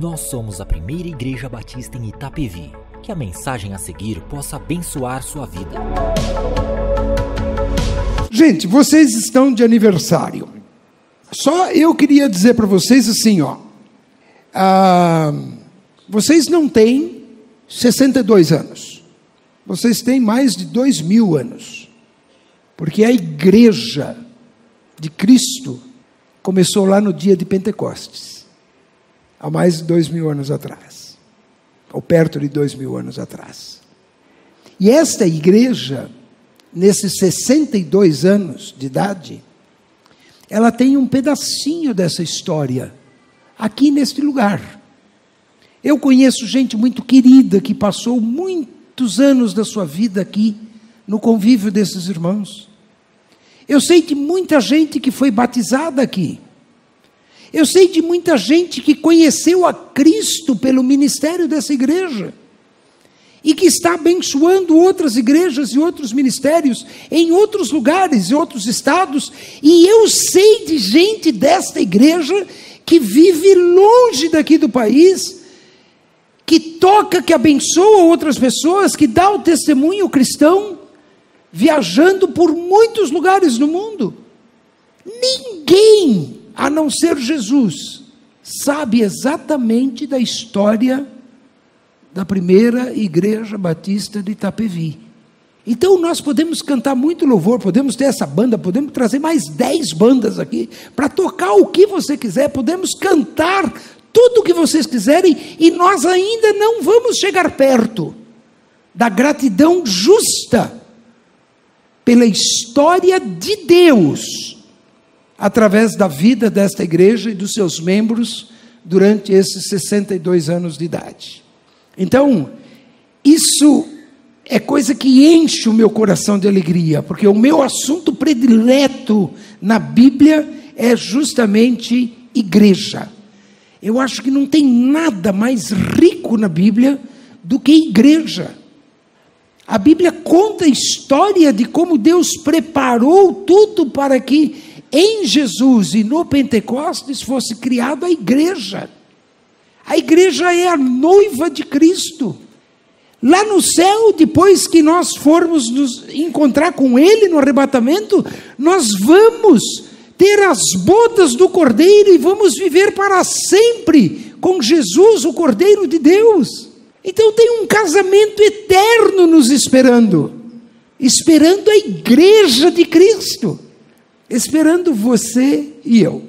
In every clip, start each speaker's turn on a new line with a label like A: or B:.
A: Nós somos a primeira igreja batista em Itapevi. Que a mensagem a seguir possa abençoar sua vida.
B: Gente, vocês estão de aniversário. Só eu queria dizer para vocês assim, vocês não têm 62 anos. Vocês têm mais de 2000 anos. Porque a igreja de Cristo começou lá no dia de Pentecostes. Há mais de 2000 anos atrás. Ou perto de 2000 anos atrás. E esta igreja, nesses 62 anos de idade, ela tem um pedacinho dessa história aqui neste lugar. Eu conheço gente muito querida que passou muitos anos da sua vida aqui, no convívio desses irmãos. Eu sei de muita gente que foi batizada aqui. Eu sei de muita gente que conheceu a Cristo pelo ministério dessa igreja e que está abençoando outras igrejas e outros ministérios em outros lugares, em outros estados. E eu sei de gente desta igreja que vive longe daqui do país, que toca, que abençoa outras pessoas, que dá o testemunho cristão, viajando por muitos lugares no mundo. Ninguém, a não ser Jesus, sabe exatamente da história da primeira igreja batista de Itapevi. Então nós podemos cantar muito louvor, podemos ter essa banda, podemos trazer mais 10 bandas aqui, para tocar o que você quiser, podemos cantar tudo o que vocês quiserem, e nós ainda não vamos chegar perto da gratidão justa pela história de Deus, através da vida desta igreja e dos seus membros, durante esses 62 anos de idade. Então, isso é coisa que enche o meu coração de alegria, porque o meu assunto predileto na Bíblia é justamente igreja. Eu acho que não tem nada mais rico na Bíblia do que igreja. A Bíblia conta a história de como Deus preparou tudo para que em Jesus e no Pentecostes fosse criada a igreja. A igreja é a noiva de Cristo. Lá no céu, depois que nós formos nos encontrar com Ele no arrebatamento, nós vamos ter as bodas do Cordeiro e vamos viver para sempre com Jesus, o Cordeiro de Deus. Então tem um casamento eterno nos esperando a igreja de Cristo, esperando você e eu.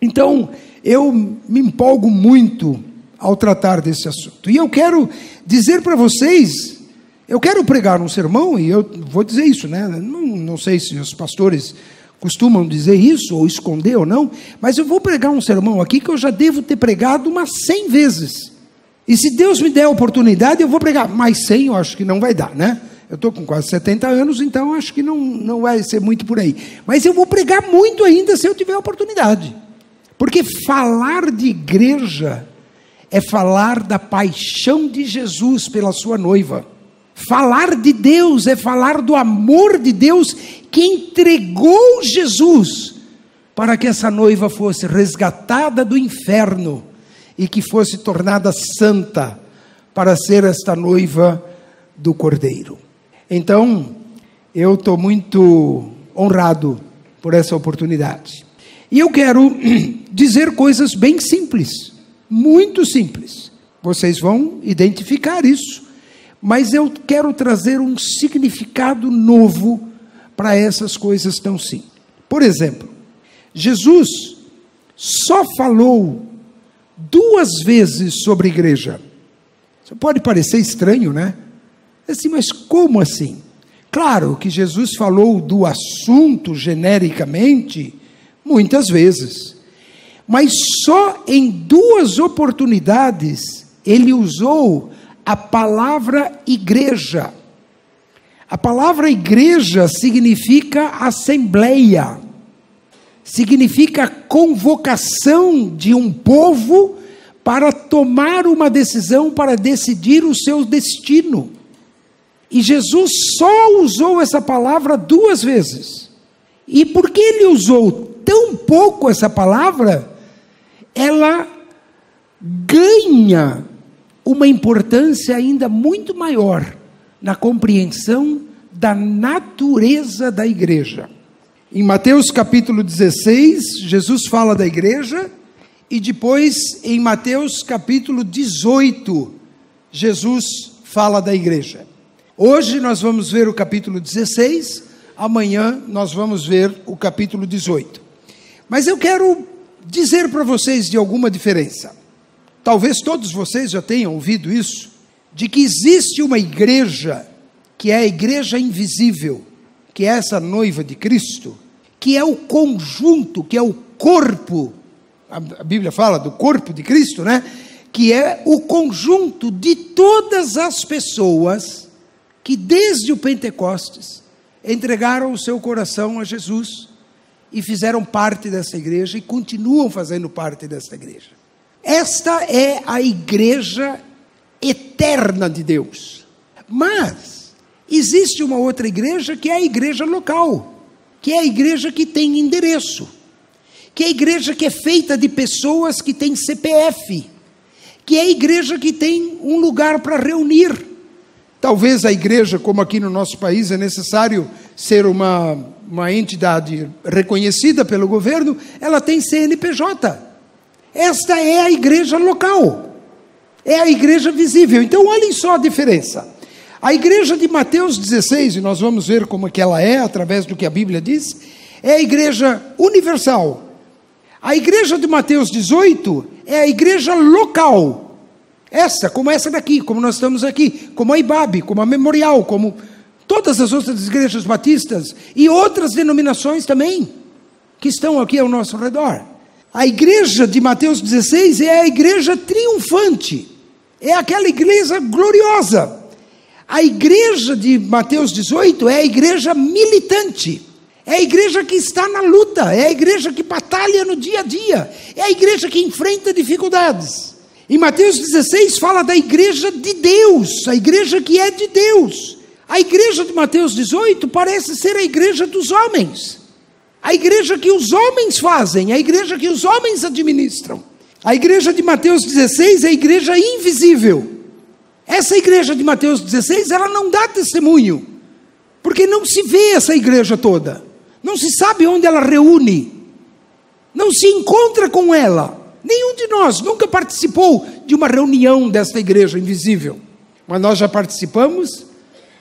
B: Então, eu me empolgo muito ao tratar desse assunto. E eu quero dizer para vocês, eu quero pregar um sermão, e eu vou dizer isso, né? Não sei se os pastores costumam dizer isso, ou esconder ou não, mas eu vou pregar um sermão aqui que eu já devo ter pregado umas 100 vezes. E se Deus me der a oportunidade, eu vou pregar mais 100, eu acho que não vai dar, né? Eu estou com quase 70 anos, então acho que não vai ser muito por aí. Mas eu vou pregar muito ainda se eu tiver a oportunidade. Porque falar de igreja é falar da paixão de Jesus pela sua noiva. Falar de Deus é falar do amor de Deus que entregou Jesus para que essa noiva fosse resgatada do inferno e que fosse tornada santa para ser esta noiva do Cordeiro. Então, eu estou muito honrado por essa oportunidade. E eu quero dizer coisas bem simples, muito simples. Vocês vão identificar isso, mas eu quero trazer um significado novo para essas coisas tão simples. Por exemplo, Jesus só falou 2 vezes sobre igreja. Isso pode parecer estranho, né? Assim, mas como assim? Claro que Jesus falou do assunto genericamente muitas vezes, mas só em 2 oportunidades ele usou a palavra igreja. A palavra igreja significa assembleia, significa convocação de um povo para tomar uma decisão, para decidir o seu destino. E Jesus só usou essa palavra 2 vezes. E porque ele usou tão pouco essa palavra, ela ganha uma importância ainda muito maior na compreensão da natureza da igreja. Em Mateus capítulo 16, Jesus fala da igreja, e depois em Mateus capítulo 18, Jesus fala da igreja. Hoje nós vamos ver o capítulo 16, amanhã nós vamos ver o capítulo 18. Mas eu quero dizer para vocês de alguma diferença. Talvez todos vocês já tenham ouvido isso, de que existe uma igreja, que é a igreja invisível, que é essa noiva de Cristo, que é o conjunto, que é o corpo, a Bíblia fala do corpo de Cristo, né? Que é o conjunto de todas as pessoas que desde o Pentecostes entregaram o seu coração a Jesus e fizeram parte dessa igreja e continuam fazendo parte dessa igreja. Esta é a igreja eterna de Deus. Mas existe uma outra igreja que é a igreja local, que é a igreja que tem endereço, que é a igreja que é feita de pessoas que têm CPF, que é a igreja que tem um lugar para reunir. Talvez a igreja, como aqui no nosso país, é necessário ser uma entidade reconhecida pelo governo, ela tem CNPJ. Esta é a igreja local, é a igreja visível. Então olhem só a diferença. A igreja de Mateus 16, e nós vamos ver como é que ela é, através do que a Bíblia diz, é a igreja universal. A igreja de Mateus 18 é a igreja local. Essa, como essa daqui, como nós estamos aqui, como a IBAB, como a Memorial, como todas as outras igrejas batistas e outras denominações também, que estão aqui ao nosso redor. A igreja de Mateus 16 é a igreja triunfante, é aquela igreja gloriosa. A igreja de Mateus 18 é a igreja militante, é a igreja que está na luta, é a igreja que batalha no dia a dia, é a igreja que enfrenta dificuldades. Em Mateus 16 fala da igreja de Deus, a igreja que é de Deus. A igreja de Mateus 18 parece ser a igreja dos homens, a igreja que os homens fazem, a igreja que os homens administram. A igreja de Mateus 16 é a igreja invisível. Essa igreja de Mateus 16, ela não dá testemunho, porque não se vê essa igreja toda, não se sabe onde ela reúne, não se encontra com ela. Nenhum de nós nunca participou de uma reunião desta igreja invisível, mas nós já participamos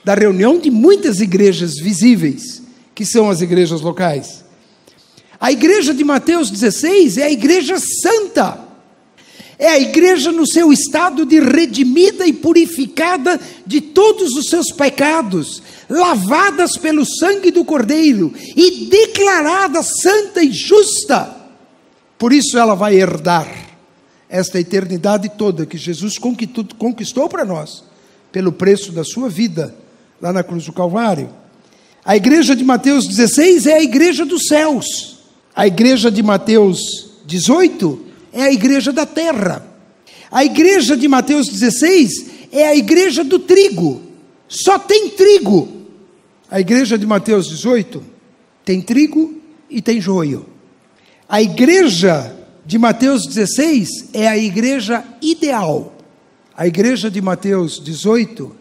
B: da reunião de muitas igrejas visíveis, que são as igrejas locais. A igreja de Mateus 16 é a igreja santa, é a igreja no seu estado de redimida e purificada de todos os seus pecados, lavadas pelo sangue do Cordeiro e declarada santa e justa. Por isso ela vai herdar esta eternidade toda que Jesus conquistou para nós, pelo preço da sua vida, lá na cruz do Calvário. A igreja de Mateus 16 é a igreja dos céus. A igreja de Mateus 18 é a igreja da terra. A igreja de Mateus 16 é a igreja do trigo. Só tem trigo. A igreja de Mateus 18 tem trigo e tem joio. A igreja de Mateus 16 é a igreja ideal. A igreja de Mateus 18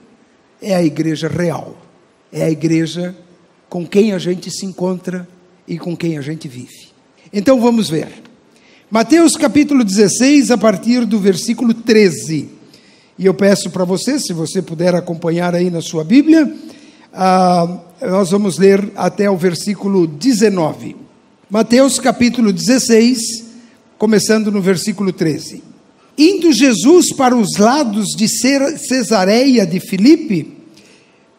B: é a igreja real. É a igreja com quem a gente se encontra e com quem a gente vive. Então vamos ver. Mateus capítulo 16, a partir do versículo 13. E eu peço para você, se você puder acompanhar aí na sua Bíblia, nós vamos ler até o versículo 19. Mateus capítulo 16, começando no versículo 13. Indo Jesus para os lados de Cesareia de Filipe,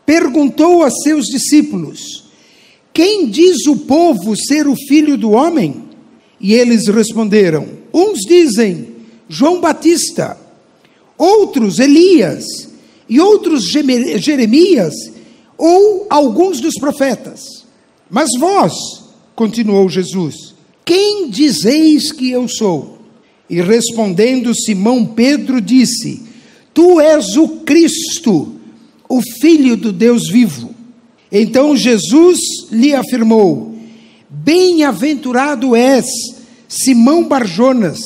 B: perguntou a seus discípulos: quem diz o povo ser o Filho do Homem? E eles responderam: uns dizem João Batista, outros Elias, e outros Jeremias, ou alguns dos profetas. Mas vós, continuou Jesus, quem dizeis que eu sou? E respondendo Simão Pedro disse: tu és o Cristo, o Filho do Deus vivo. Então Jesus lhe afirmou: bem-aventurado és, Simão Barjonas,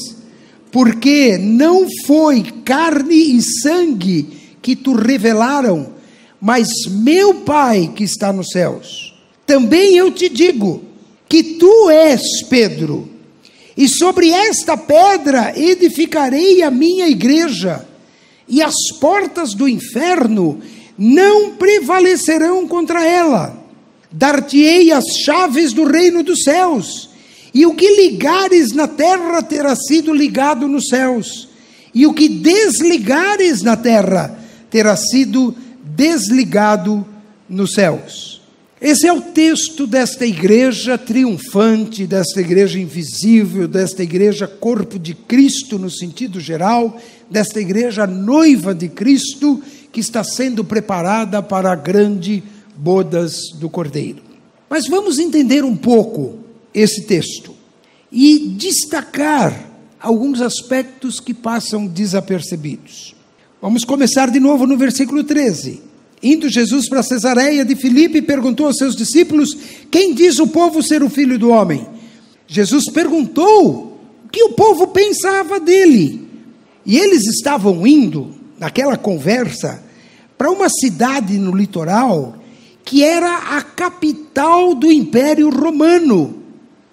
B: porque não foi carne e sangue que te revelaram, mas meu Pai que está nos céus. Também eu te digo que tu és Pedro, e sobre esta pedra edificarei a minha igreja, e as portas do inferno não prevalecerão contra ela. Dar-te-ei as chaves do reino dos céus, e o que ligares na terra terá sido ligado nos céus, e o que desligares na terra terá sido desligado nos céus. Esse é o texto desta igreja triunfante, desta igreja invisível, desta igreja corpo de Cristo no sentido geral, desta igreja noiva de Cristo, que está sendo preparada para a grande bodas do Cordeiro. Mas vamos entender um pouco esse texto e destacar alguns aspectos que passam desapercebidos. Vamos começar de novo no versículo 13. Indo Jesus para Cesareia de Filipe, perguntou aos seus discípulos: quem diz o povo ser o Filho do Homem? Jesus perguntou o que o povo pensava dele. E eles estavam indo, naquela conversa, para uma cidade no litoral, que era a capital do Império Romano.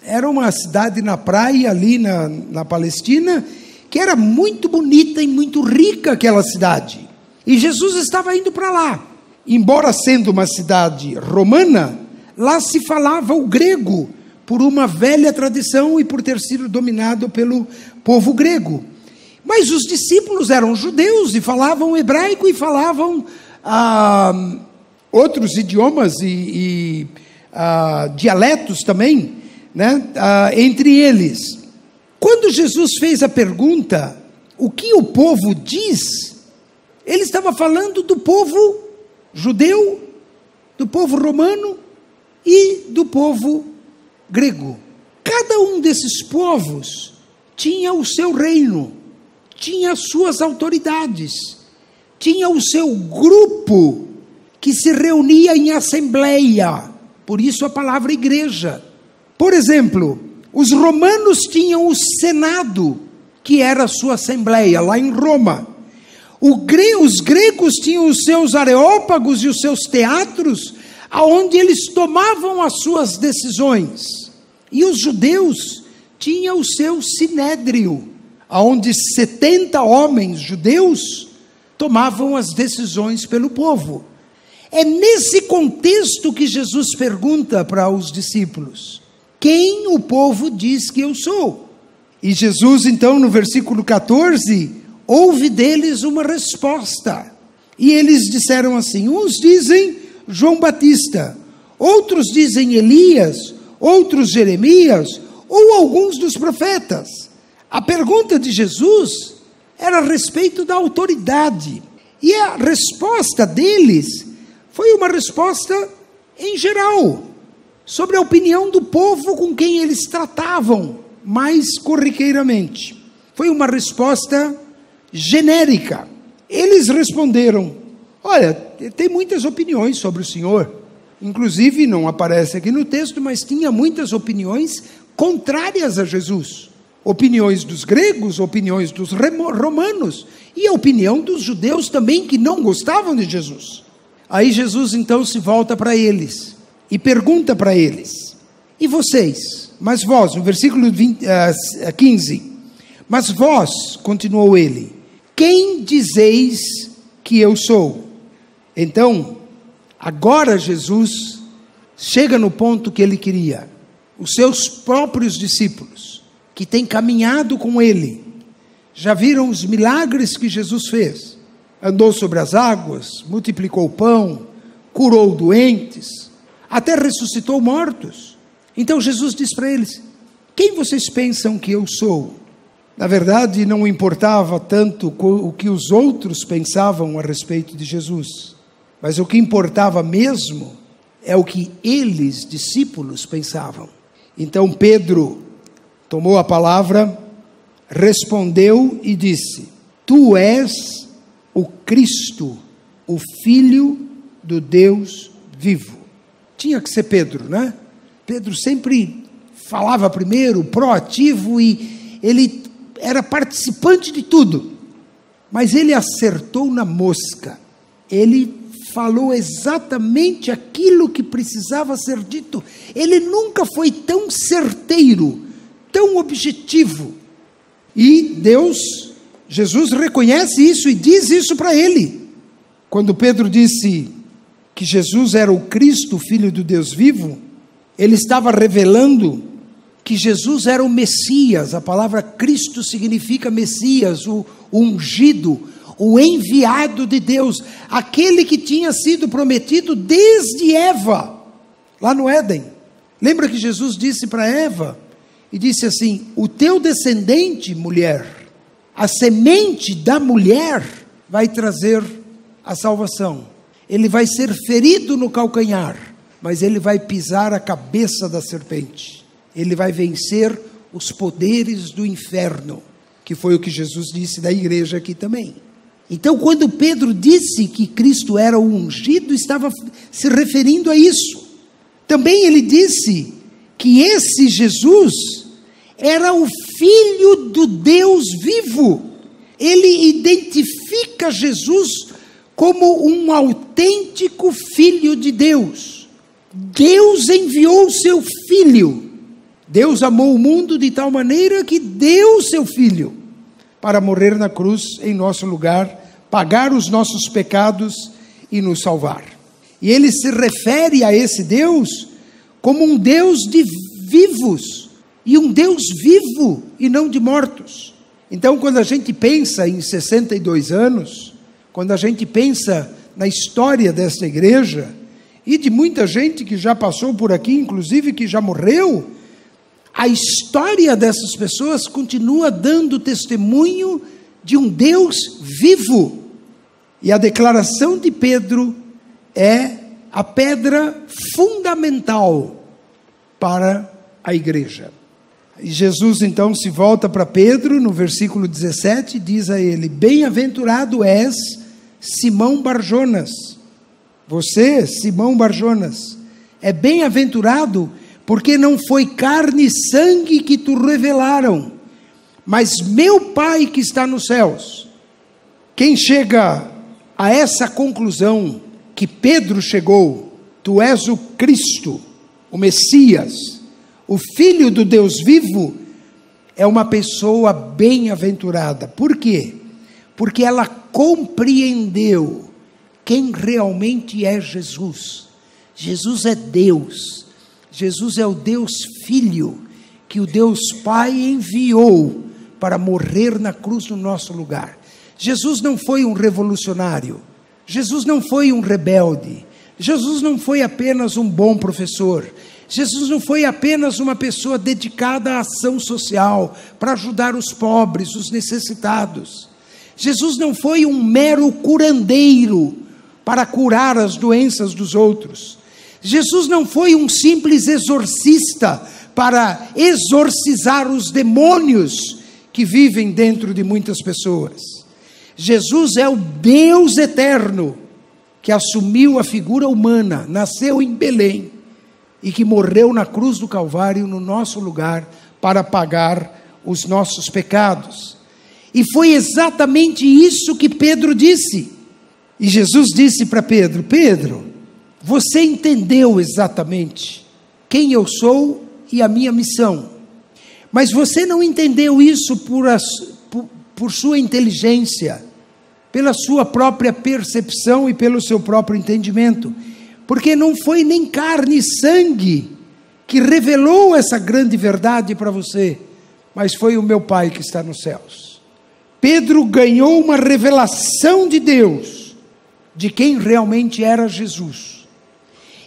B: Era uma cidade na praia, ali na Palestina, que era muito bonita e muito rica aquela cidade. E Jesus estava indo para lá. Embora sendo uma cidade romana, lá se falava o grego, por uma velha tradição e por ter sido dominado pelo povo grego. Mas os discípulos eram judeus e falavam hebraico e falavam outros idiomas e dialetos também, né, entre eles. Quando Jesus fez a pergunta, o que o povo diz, ele estava falando do povo judeu, do povo romano e do povo grego. Cada um desses povos tinha o seu reino, tinha as suas autoridades, tinha o seu grupo que se reunia em assembleia, por isso a palavra igreja. Por exemplo, os romanos tinham o Senado, que era a sua assembleia, lá em Roma. Os gregos tinham os seus areópagos e os seus teatros, onde eles tomavam as suas decisões. E os judeus tinham o seu sinédrio, onde 70 homens judeus tomavam as decisões pelo povo. É nesse contexto que Jesus pergunta para os discípulos: quem o povo diz que eu sou? E Jesus, então, no versículo 14, ouve deles uma resposta. E eles disseram assim: uns dizem João Batista, outros dizem Elias, outros Jeremias, ou alguns dos profetas. A pergunta de Jesus era a respeito da autoridade. E a resposta deles foi uma resposta em geral, sobre a opinião do povo com quem eles tratavam mais corriqueiramente. Foi uma resposta genérica. Eles responderam: olha, tem muitas opiniões sobre o Senhor. Inclusive, não aparece aqui no texto, mas tinha muitas opiniões contrárias a Jesus. Opiniões dos gregos, opiniões dos romanos, e a opinião dos judeus também, que não gostavam de Jesus. Aí Jesus então se volta para eles e pergunta para eles: e vocês? Mas vós, no versículo 15, mas vós, continuou ele, quem dizeis que eu sou? Então, agora Jesus chega no ponto que ele queria. Os seus próprios discípulos, que têm caminhado com ele, já viram os milagres que Jesus fez. Andou sobre as águas, multiplicou o pão, curou doentes, até ressuscitou mortos. Então Jesus diz para eles: quem vocês pensam que eu sou? Na verdade, não importava tanto o que os outros pensavam a respeito de Jesus, mas o que importava mesmo é o que eles, discípulos, pensavam. Então Pedro tomou a palavra, respondeu e disse: tu és o Cristo, o Filho do Deus vivo. Tinha que ser Pedro, né? Pedro sempre falava primeiro, proativo, e ele era participante de tudo. Mas ele acertou na mosca. Ele falou exatamente aquilo que precisava ser dito. Ele nunca foi tão certeiro, tão objetivo. E Jesus reconhece isso e diz isso para ele. Quando Pedro disse que Jesus era o Cristo, Filho do Deus vivo, ele estava revelando que Jesus era o Messias. A palavra Cristo significa Messias, o ungido, o enviado de Deus, aquele que tinha sido prometido desde Eva, lá no Éden. Lembra que Jesus disse para Eva, e disse assim: o teu descendente, mulher, a semente da mulher, vai trazer a salvação. Ele vai ser ferido no calcanhar, mas ele vai pisar a cabeça da serpente. Ele vai vencer os poderes do inferno, que foi o que Jesus disse da igreja aqui também. Então, quando Pedro disse que Cristo era o ungido, estava se referindo a isso. Também ele disse que esse Jesus era o Filho do Deus vivo. Ele identifica Jesus como um autêntico Filho de Deus. Deus enviou o seu Filho. Deus amou o mundo de tal maneira que deu o seu Filho para morrer na cruz em nosso lugar, pagar os nossos pecados e nos salvar. E ele se refere a esse Deus como um Deus de vivos, e um Deus vivo e não de mortos. Então, quando a gente pensa em 62 anos, quando a gente pensa na história desta igreja, e de muita gente que já passou por aqui, inclusive que já morreu, a história dessas pessoas continua dando testemunho de um Deus vivo. E a declaração de Pedro é a pedra fundamental para a igreja. E Jesus então se volta para Pedro, no versículo 17, diz a ele: bem-aventurado és, Simão Barjonas. Você, Simão Barjonas, é bem-aventurado, porque não foi carne e sangue que te revelaram, mas meu Pai que está nos céus. Quem chega a essa conclusão que Pedro chegou: tu és o Cristo, o Messias, o Filho do Deus vivo, é uma pessoa bem-aventurada. Por quê? Porque ela compreendeu quem realmente é Jesus. Jesus é Deus. Jesus é o Deus Filho, que o Deus Pai enviou para morrer na cruz no nosso lugar. Jesus não foi um revolucionário. Jesus não foi um rebelde. Jesus não foi apenas um bom professor. Jesus não foi apenas uma pessoa dedicada à ação social, para ajudar os pobres, os necessitados. Jesus não foi um mero curandeiro, para curar as doenças dos outros. Jesus não foi um simples exorcista, para exorcizar os demônios que vivem dentro de muitas pessoas. Jesus é o Deus eterno, que assumiu a figura humana, nasceu em Belém, e que morreu na cruz do Calvário no nosso lugar para pagar os nossos pecados. E foi exatamente isso que Pedro disse. E Jesus disse para Pedro: Pedro, você entendeu exatamente quem eu sou e a minha missão, mas você não entendeu isso por sua inteligência, pela sua própria percepção e pelo seu próprio entendimento, porque não foi nem carne e sangue que revelou essa grande verdade para você, mas foi o meu Pai que está nos céus. Pedro ganhou uma revelação de Deus, de quem realmente era Jesus,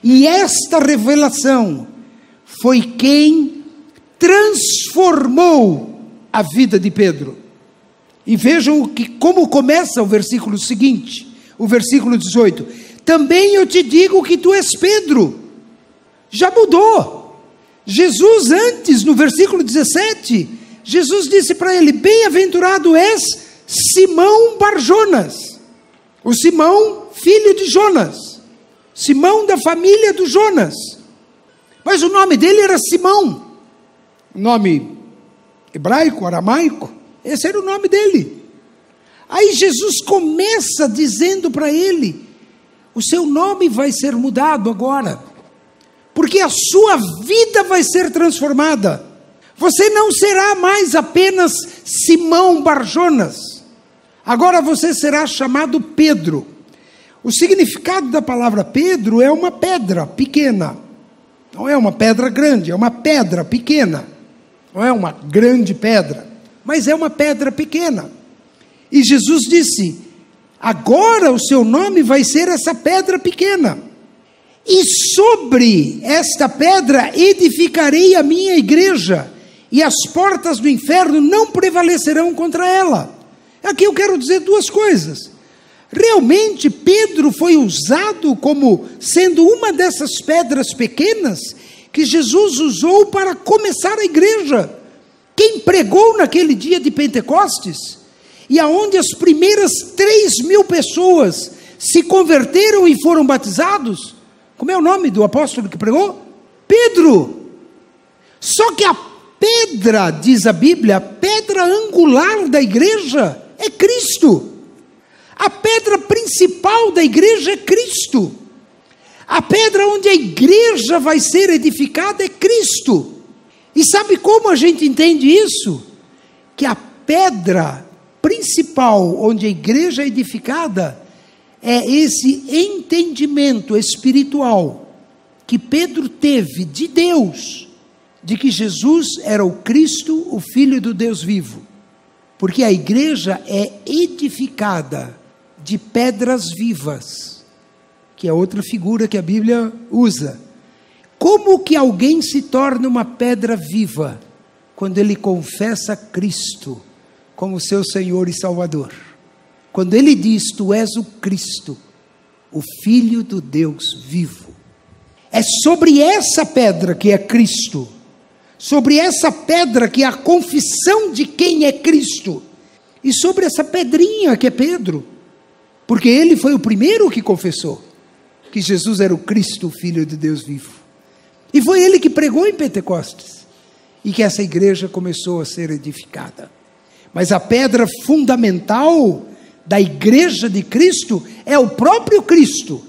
B: e esta revelação foi quem transformou a vida de Pedro. E vejam como começa o versículo seguinte, o versículo 18: também eu te digo que tu és Pedro. Já mudou. Jesus antes, no versículo 17, Jesus disse para ele: bem-aventurado és, Simão Barjonas. O Simão, filho de Jonas. Simão da família do Jonas. Mas o nome dele era Simão. Nome hebraico, aramaico. Esse era o nome dele. Aí Jesus começa dizendo para ele: o seu nome vai ser mudado agora, porque a sua vida vai ser transformada. Você não será mais apenas Simão Barjonas. Agora você será chamado Pedro. O significado da palavra Pedro é uma pedra pequena. Não é uma pedra grande, é uma pedra pequena. Não é uma grande pedra, mas é uma pedra pequena. E Jesus disse: agora o seu nome vai ser essa pedra pequena. E sobre esta pedra edificarei a minha igreja, e as portas do inferno não prevalecerão contra ela. Aqui eu quero dizer duas coisas. Realmente Pedro foi usado como sendo uma dessas pedras pequenas que Jesus usou para começar a igreja. Quem pregou naquele dia de Pentecostes, e aonde as primeiras 3.000 pessoas se converteram e foram batizados, como é o nome do apóstolo que pregou? Pedro. Só que a pedra, diz a Bíblia, a pedra angular da igreja é Cristo. A pedra principal da igreja é Cristo. A pedra onde a igreja vai ser edificada é Cristo. E sabe como a gente entende isso? Que a pedra principal onde a igreja é edificada é esse entendimento espiritual que Pedro teve de Deus, de que Jesus era o Cristo, o Filho do Deus vivo. Porque a igreja é edificada de pedras vivas, que é outra figura que a Bíblia usa. Como que alguém se torna uma pedra viva? Quando ele confessa Cristo como seu Senhor e Salvador. Quando ele diz: tu és o Cristo, o Filho do Deus vivo. É sobre essa pedra que é Cristo, sobre essa pedra que é a confissão de quem é Cristo, e sobre essa pedrinha que é Pedro, porque ele foi o primeiro que confessou que Jesus era o Cristo, o Filho de Deus vivo. E foi ele que pregou em Pentecostes, e que essa igreja começou a ser edificada. Mas a pedra fundamental da igreja de Cristo é o próprio Cristo,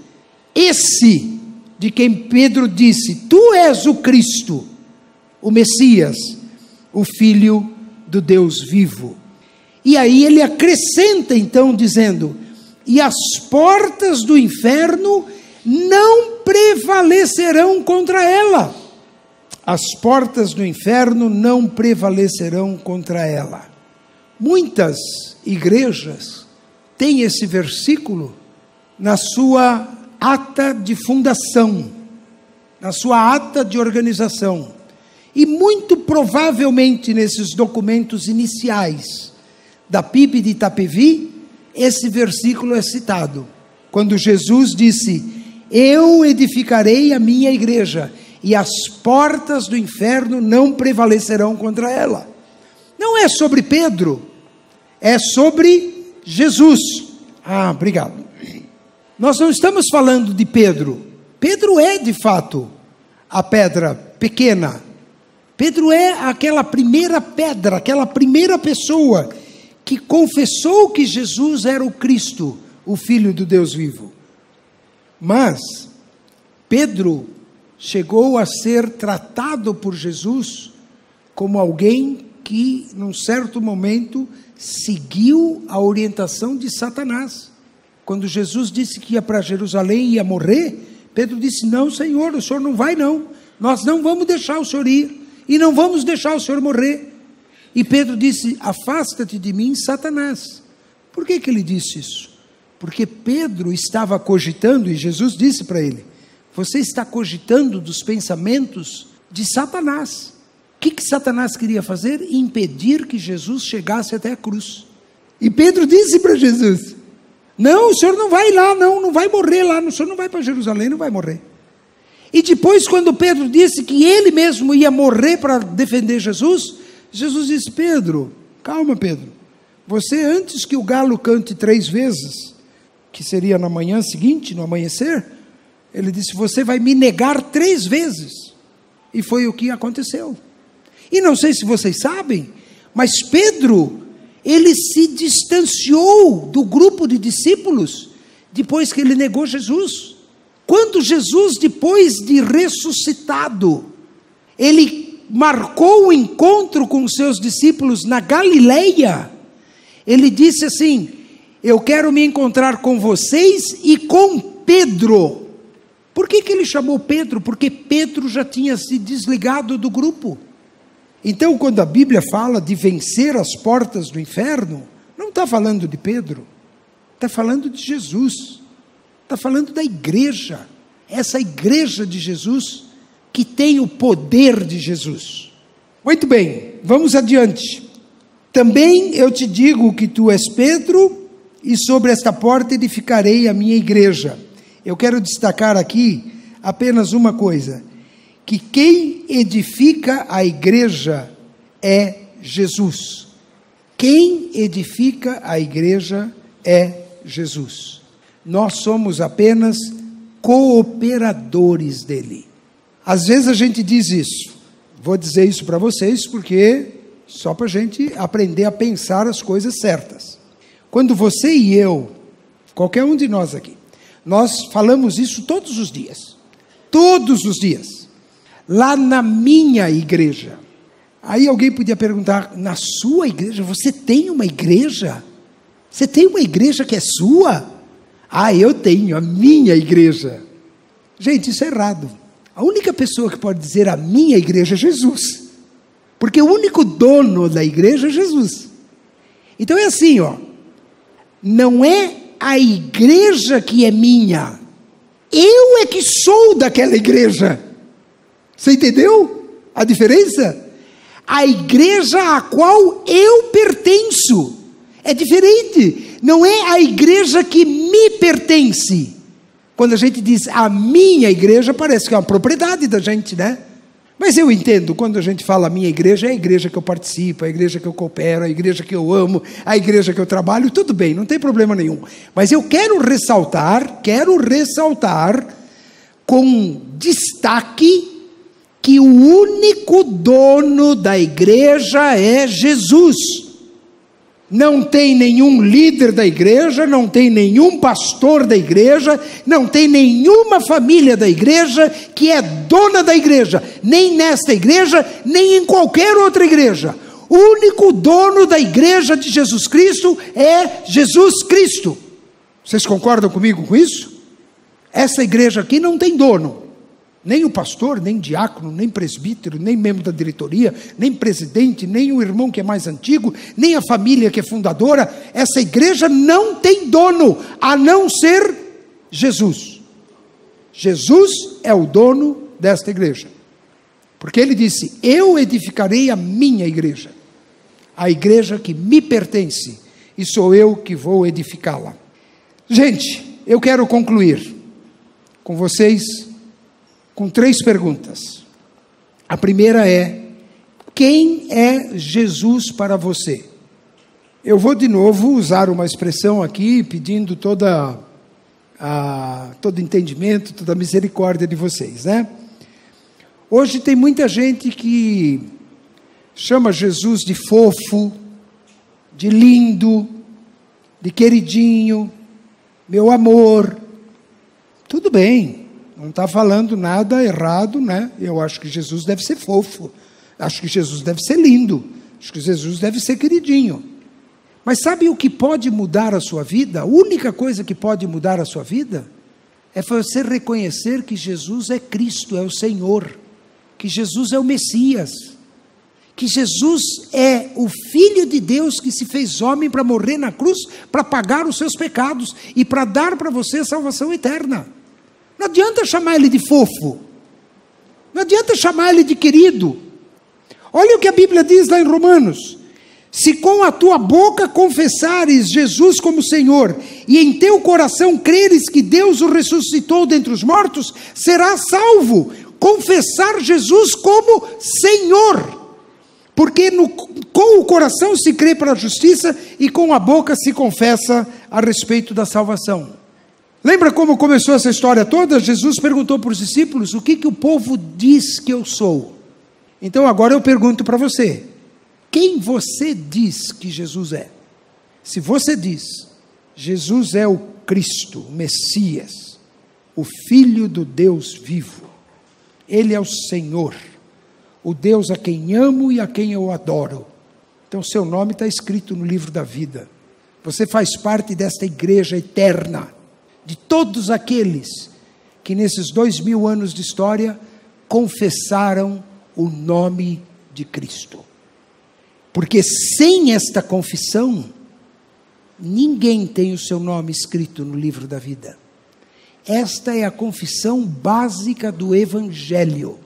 B: esse de quem Pedro disse: tu és o Cristo, o Messias, o Filho do Deus vivo. E aí ele acrescenta então dizendo: e as portas do inferno não prevalecerão contra ela. As portas do inferno não prevalecerão contra ela. Muitas igrejas têm esse versículo na sua ata de fundação, na sua ata de organização. E muito provavelmente nesses documentos iniciais da PIB de Itapevi, esse versículo é citado. Quando Jesus disse: eu edificarei a minha igreja, e as portas do inferno não prevalecerão contra ela. Não é sobre Pedro, é sobre Jesus. Ah, obrigado. Nós não estamos falando de Pedro. Pedro é de fato a pedra pequena. Pedro é aquela primeira pedra, aquela primeira pessoa que confessou que Jesus era o Cristo, o Filho do Deus vivo. Mas Pedro chegou a ser tratado por Jesus como alguém que, num certo momento, seguiu a orientação de Satanás. Quando Jesus disse que ia para Jerusalém e ia morrer, Pedro disse: não, Senhor, o Senhor não vai não. Nós não vamos deixar o Senhor ir, e não vamos deixar o Senhor morrer. E Pedro disse: afasta-te de mim, Satanás. Por que ele disse isso? Porque Pedro estava cogitando, e Jesus disse para ele: você está cogitando dos pensamentos de Satanás. O que Satanás queria fazer? Impedir que Jesus chegasse até a cruz. E Pedro disse para Jesus: não, o senhor não vai lá, não vai morrer lá, o senhor não vai para Jerusalém, não vai morrer. E depois, quando Pedro disse que ele mesmo ia morrer para defender Jesus, Jesus disse: Pedro, calma Pedro, você antes que o galo cante 3 vezes, que seria na manhã seguinte, no amanhecer, ele disse: você vai me negar 3 vezes. E foi o que aconteceu. E não sei se vocês sabem, mas Pedro Ele se distanciou do grupo de discípulos depois que ele negou Jesus. Quando Jesus, depois de ressuscitado, ele marcou o encontro com os seus discípulos na Galileia, ele disse assim: eu quero me encontrar com vocês e com Pedro. Por que ele chamou Pedro? Porque Pedro já tinha se desligado do grupo. Então, quando a Bíblia fala de vencer as portas do inferno, não está falando de Pedro, está falando de Jesus, está falando da igreja, essa igreja de Jesus, que tem o poder de Jesus. Muito bem, vamos adiante. Também eu te digo que tu és Pedro, e sobre esta porta edificarei a minha igreja. Eu quero destacar aqui apenas uma coisa, que quem edifica a igreja é Jesus. Quem edifica a igreja é Jesus. Nós somos apenas cooperadores dele. Às vezes a gente diz isso. Vou dizer isso para vocês porque só para a gente aprender a pensar as coisas certas. Quando você e eu, qualquer um de nós aqui, nós falamos isso todos os dias. Todos os dias. Lá na minha igreja. Aí alguém podia perguntar: na sua igreja? Você tem uma igreja? Você tem uma igreja que é sua? Ah, eu tenho a minha igreja. Gente, isso é errado. A única pessoa que pode dizer a minha igreja é Jesus. Porque o único dono da igreja é Jesus. Então é assim, ó. Não é a igreja que é minha. Eu é que sou daquela igreja. Você entendeu a diferença? A igreja a qual eu pertenço é diferente. Não é a igreja que me pertence. Quando a gente diz a minha igreja, parece que é uma propriedade da gente, né? Mas eu entendo, quando a gente fala a minha igreja, é a igreja que eu participo, a igreja que eu coopero, a igreja que eu amo, a igreja que eu trabalho, tudo bem, não tem problema nenhum. Mas eu quero ressaltar com destaque que o único dono da igreja é Jesus. Não tem nenhum líder da igreja, não tem nenhum pastor da igreja, não tem nenhuma família da igreja que é dona da igreja, nem nesta igreja, nem em qualquer outra igreja. O único dono da igreja de Jesus Cristo é Jesus Cristo. Vocês concordam comigo com isso? Essa igreja aqui não tem dono. Nem o pastor, nem diácono, nem presbítero, nem membro da diretoria, nem presidente, nem o irmão que é mais antigo, nem a família que é fundadora. Essa igreja não tem dono, a não ser Jesus. Jesus é o dono desta igreja. Porque ele disse: eu edificarei a minha igreja, a igreja que me pertence, e sou eu que vou edificá-la. Gente, eu quero concluir com vocês com 3 perguntas. A primeira é: quem é Jesus para você? Eu vou de novo usar uma expressão aqui, pedindo todo entendimento, toda a misericórdia de vocês, né? Hoje tem muita gente que chama Jesus de fofo, de lindo, de queridinho, meu amor. Tudo bem. Não está falando nada errado, né? Eu acho que Jesus deve ser fofo. Acho que Jesus deve ser lindo. Acho que Jesus deve ser queridinho. Mas sabe o que pode mudar a sua vida? A única coisa que pode mudar a sua vida é você reconhecer que Jesus é Cristo, é o Senhor. Que Jesus é o Messias. Que Jesus é o Filho de Deus que se fez homem para morrer na cruz, para pagar os seus pecados e para dar para você a salvação eterna. Não adianta chamar ele de fofo. Não adianta chamar ele de querido. Olha o que a Bíblia diz lá em Romanos. Se com a tua boca confessares Jesus como Senhor, e em teu coração creres que Deus o ressuscitou dentre os mortos, serás salvo. Confessar Jesus como Senhor. Porque com o coração se crê para a justiça, e com a boca se confessa a respeito da salvação. Lembra como começou essa história toda? Jesus perguntou para os discípulos: o que o povo diz que eu sou? Então agora eu pergunto para você: quem você diz que Jesus é. Se você diz, Jesus é o Cristo, o Messias, o Filho do Deus vivo, Ele é o Senhor, o Deus a quem amo e a quem eu adoro, então seu nome está escrito no livro da vida. Você faz parte desta igreja eterna, de todos aqueles que nesses 2000 anos de história confessaram o nome de Cristo. Porque sem esta confissão, ninguém tem o seu nome escrito no livro da vida. Esta é a confissão básica do Evangelho,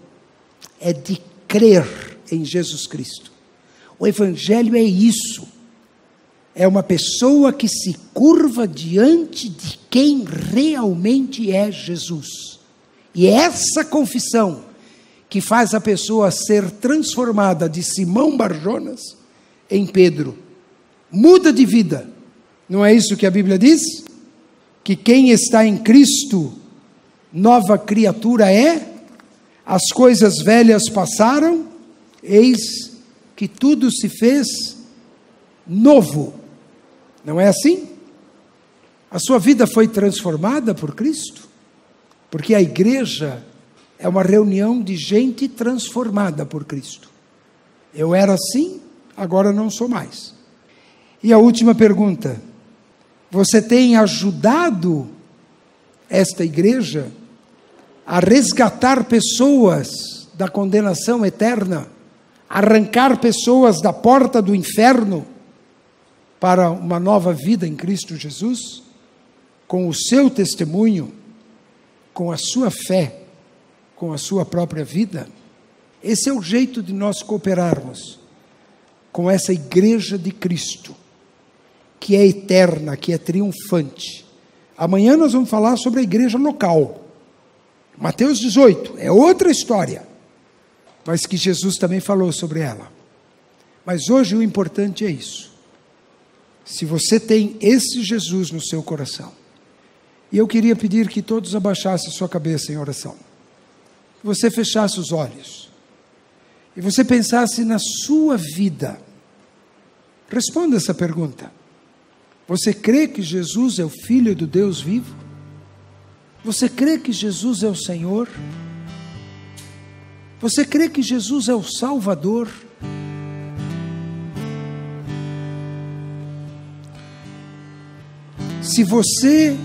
B: é de crer em Jesus Cristo. O Evangelho é isso, é uma pessoa que se curva diante de quem realmente é Jesus. E é essa confissão que faz a pessoa ser transformada de Simão Barjonas em Pedro. Muda de vida. Não é isso que a Bíblia diz? Que quem está em Cristo, nova criatura é, as coisas velhas passaram, eis que tudo se fez novo. Não é assim? A sua vida foi transformada por Cristo? Porque a igreja é uma reunião de gente transformada por Cristo. Eu era assim, agora não sou mais. E a última pergunta: você tem ajudado esta igreja a resgatar pessoas da condenação eterna, arrancar pessoas da porta do inferno para uma nova vida em Cristo Jesus, com o seu testemunho, com a sua fé, com a sua própria vida? Esse é o jeito de nós cooperarmos com essa igreja de Cristo, que é eterna, que é triunfante. Amanhã nós vamos falar sobre a igreja local. Mateus 18, é outra história, mas que Jesus também falou sobre ela. Mas hoje o importante é isso. Se você tem esse Jesus no seu coração, e eu queria pedir que todos abaixassem sua cabeça em oração, que você fechasse os olhos, e você pensasse na sua vida. Responda essa pergunta: você crê que Jesus é o Filho do Deus vivo? Você crê que Jesus é o Senhor? Você crê que Jesus é o Salvador? Se você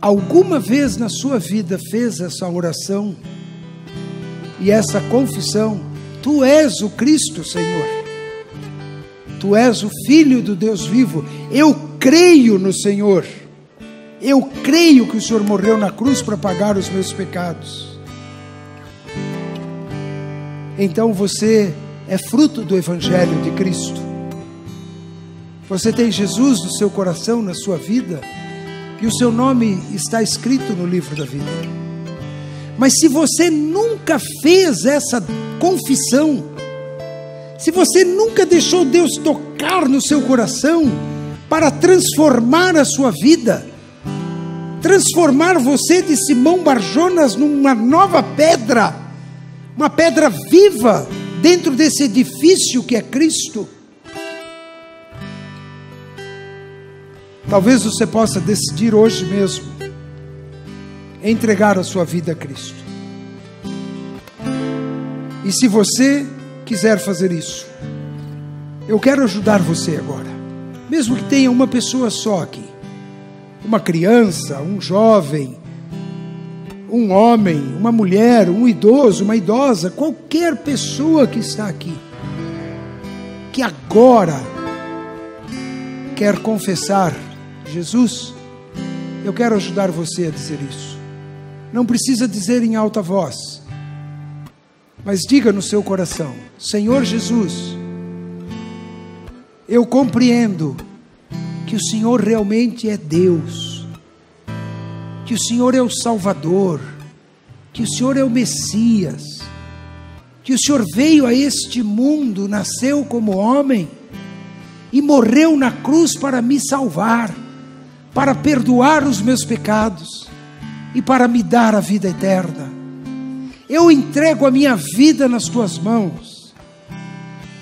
B: alguma vez na sua vida fez essa oração e essa confissão: tu és o Cristo, Senhor, tu és o Filho do Deus vivo, eu creio no Senhor, eu creio que o Senhor morreu na cruz para pagar os meus pecados. Então você é fruto do Evangelho de Cristo. Você tem Jesus no seu coração, na sua vida, e o seu nome está escrito no livro da vida. Mas se você nunca fez essa confissão, se você nunca deixou Deus tocar no seu coração para transformar a sua vida, transformar você de Simão Barjonas numa nova pedra, uma pedra viva dentro desse edifício que é Cristo, talvez você possa decidir hoje mesmo entregar a sua vida a Cristo. E se você quiser fazer isso, eu quero ajudar você agora, mesmo que tenha uma pessoa só aqui, uma criança, um jovem, um homem, uma mulher, um idoso, uma idosa, qualquer pessoa que está aqui, que agora quer confessar Jesus, eu quero ajudar você a dizer isso. Não precisa dizer em alta voz, mas diga no seu coração: Senhor Jesus, eu compreendo que o Senhor realmente é Deus, que o Senhor é o Salvador, que o Senhor é o Messias, que o Senhor veio a este mundo, nasceu como homem e morreu na cruz para me salvar, para perdoar os meus pecados e para me dar a vida eterna. Eu entrego a minha vida nas tuas mãos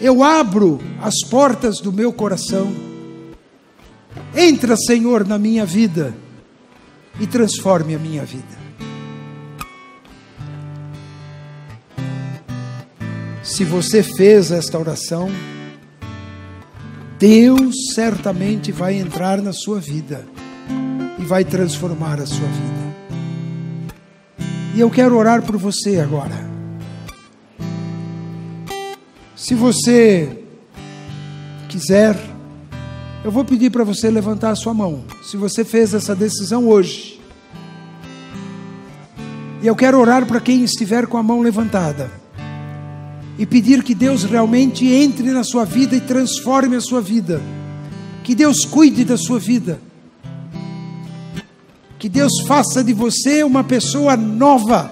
B: eu abro as portas do meu coração. Entra, Senhor, na minha vida e transforme a minha vida. Se você fez esta oração, Deus certamente vai entrar na sua vida e vai transformar a sua vida. E eu quero orar por você agora. Se você quiser, eu vou pedir para você levantar a sua mão. Se você fez essa decisão hoje. E eu quero orar para quem estiver com a mão levantada. E pedir que Deus realmente entre na sua vida e transforme a sua vida. Que Deus cuide da sua vida. Que Deus faça de você uma pessoa nova.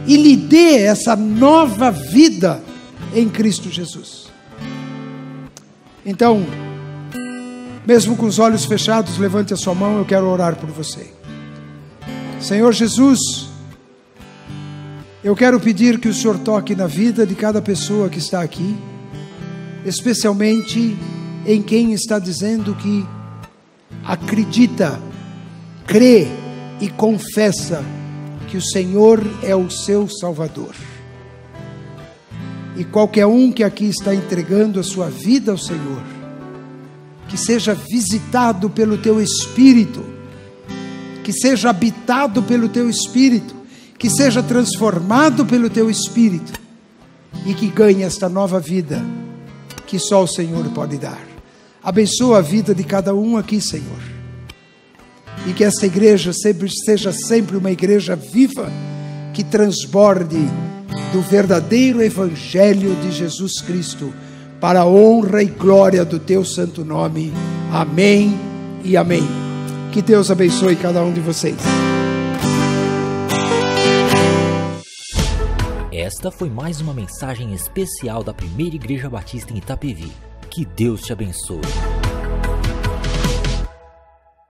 B: E lhe dê essa nova vida em Cristo Jesus. Então, mesmo com os olhos fechados, levante a sua mão, eu quero orar por você. Senhor Jesus, eu quero pedir que o Senhor toque na vida de cada pessoa que está aqui, especialmente em quem está dizendo que acredita, crê e confessa que o Senhor é o seu Salvador. E qualquer um que aqui está entregando a sua vida ao Senhor, que seja visitado pelo Teu Espírito, que seja habitado pelo Teu Espírito, que seja transformado pelo Teu Espírito e que ganhe esta nova vida que só o Senhor pode dar. Abençoa a vida de cada um aqui, Senhor, e que esta igreja seja sempre uma igreja viva, que transborde do verdadeiro Evangelho de Jesus Cristo, para a honra e glória do Teu santo nome. Amém e amém. Que Deus abençoe cada um de vocês.
A: Esta foi mais uma mensagem especial da Primeira Igreja Batista em Itapevi. Que Deus te abençoe.